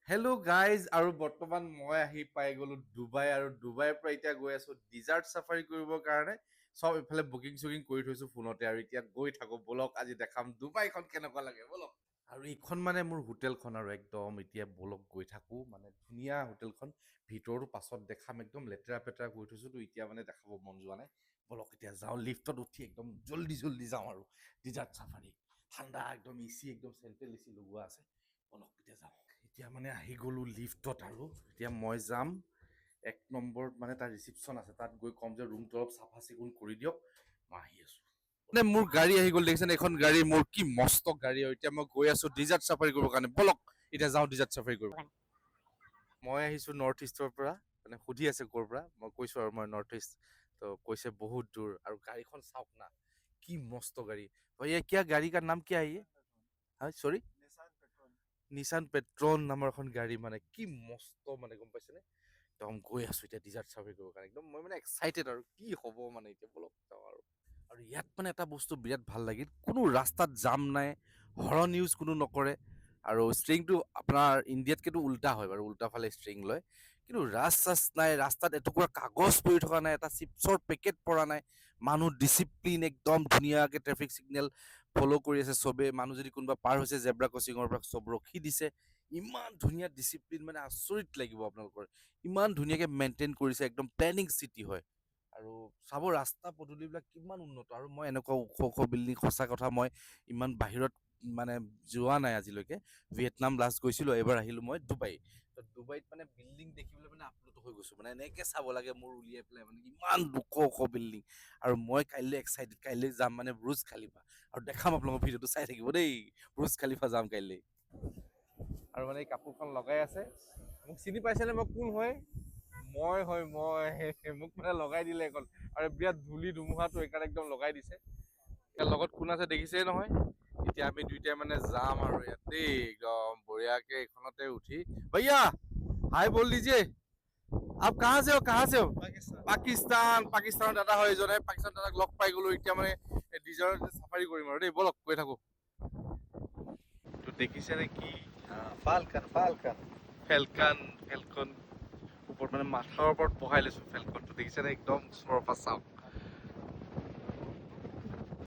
hello' guys আৰু বৰ্তমান মই আহি পাই গ'লো ডুবাই আৰু ডুবাইৰ পৰা এতিয়া গৈ আছো ডিজাৰ্ট চাফাৰী কৰিবৰ কাৰণে চব ইফালে বুকিং চুকিং কৰি থৈছো ফোনতে আৰু এতিয়া গৈ থাকো বলক আজি দেখাম ডুবাইখন কেনেকুৱা লাগে বলক আৰু এইখন মানে মোৰ হোটেলখন আৰু একদম এতিয়া বলক গৈ থাকো মানে ধুনীয়া হোটেলখন ভিতৰতো পাছত দেখাম একদম লেতেৰা পেতেৰা কৰি থৈছো তো এতিয়া মানে দেখাব মন যোৱা নাই বলক এতিয়া যাওঁ লিফ্টত উঠি একদম জল্দি যাওঁ আৰু ডিজাৰ্ট চাফাৰী ঠাণ্ডা একদম এচি একদম চেণ্ট্ৰেল এচি লগোৱা আছে বলক এতিয়া যাওঁ এতিয়া মানে আহি গ'লো লিফ্টত আৰু এতিয়া মই যাম এক নম্বৰত মানে তাৰ ৰিচিপশ্যন আছে তাত গৈ ক'ম যে ৰুমটো অলপ চাফা চিকুণ কৰি দিয়ক মই আহি আছো মানে মোৰ গাড়ী আহি গ'ল দেখিছেনে এখন গাড়ী মোৰ কি মস্ত গাড়ী আৰু এতিয়া মই গৈ আছো ডিজাৰ্ট চাফাৰী কৰিবৰ কাৰণে বলক এতিয়া যাওঁ ডিজাৰ্ট চাফাৰী কৰিব মই আহিছো নৰ্থ ইষ্টৰ পৰা মানে সুধি আছে ক'ৰ পৰা মই কৈছো আৰু মই নৰ্থ ইষ্ট তো কৈছে বহুত দূৰ আৰু গাড়ীখন চাওক না কি মস্ত গাড়ী ভैया क्या गाड़ी का नाम क्या है ये हाँ सॉरी নিচান পেট্ৰন নামৰ এখন গাড়ী মানে কি মস্ত মানে গম পাইছেনে একদম গৈ আছো এতিয়া ডিজাৰ্ট চাৰ্ভে কৰিব কাৰণে একদম মই মানে এক্সাইটেড আৰু কি হ'ব মানে এতিয়া বলক যাওঁ আৰু ইয়াত মানে এটা বস্তু বিৰাট ভাল লাগিল কোনো ৰাস্তাত জাম নাই হৰণ ইউজ কোনো নকৰে আৰু ষ্ট্ৰিংটো আপোনাৰ ইণ্ডিয়াতকেতো উল্টা হয় বাৰু উল্টা ফালে ষ্ট্ৰিং লয় কিন্তু ৰাছ চাছ নাই ৰাস্তাত এটুকুৰা কাগজ পৰি থকা নাই এটা চিপছৰ পেকেট পৰা নাই মানুহ ডিচিপ্লিন একদম ধুনীয়াকে ট্ৰেফিক চিগনেল ফ'ল' কৰি আছে চবে মানুহ যদি কোনোবা পাৰ হৈছে জেব্ৰা ক্ৰচিঙৰ পৰা চব ৰখি দিছে ইমান ধুনীয়া ডিচিপ্লিন মানে আচৰিত লাগিব আপোনালোকৰ ইমান ধুনীয়াকে মেইনটেইন কৰিছে একদম প্লেনিং চিটি হয় আৰু চাব ৰাস্তা পদূলিবিলাক কিমান উন্নত আৰু মই এনেকুৱা ওখ বিল্ডিং সঁচা কথা মই ইমান বাহিৰত মানে যোৱা নাই আজিলৈকে ভিয়েটনাম লাষ্ট গৈছিলো এবাৰ আহিলো মই ডুবাই তো ডুবাইত মানে বিল্ডিং দেখিবলৈ মানে আপ্লুত হৈ গৈছো মানে এনেকে চাব লাগে মোৰ উলিয়াই পেলাই মানে ইমান ওখ বিল্ডিং আৰু মই কাইলৈ এক্সাইটেড কাইলৈ যাম মানে ব্ৰুজ খালিফা আৰু দেখাম আপোনালোকৰ ভিডিঅ'টো চাই থাকিব দেই ব্ৰুজ খালিফা যাম কাইলৈ আৰু মানে এই কাপোৰখন লগাই আছে মোক চিনি পাইছেনে মই কোন হয় মই মোক মানে লগাই দিলে এখন আৰু বিৰাট ধূলি ধুমুহাটো সেইকাৰণে একদম লগাই দিছে ইয়াৰ লগত কোন আছে দেখিছেই নহয় এতিয়া আমি দুইটাই মানে যাম আৰু ইয়াত দেই একদম বঢ়িয়াকে এইখনতে উঠি भैया हाय बोल दीजिए आप कहाँ से हो পাকিস্তানৰ দাদা হয় এজনে পাকিস্তান দাদাক লগ পাই গলো এতিয়া মানে ডিজাৰ্ট চাফাৰী কৰিম আৰু দেই বলক গৈ থাকো তো দেখিছে নে কি ফেলকন ওপৰত মানে মাথাৰ ওপৰত বহাই লৈছো ফেলকনটো দেখিছে নে একদম ওচৰৰ পৰা চাওক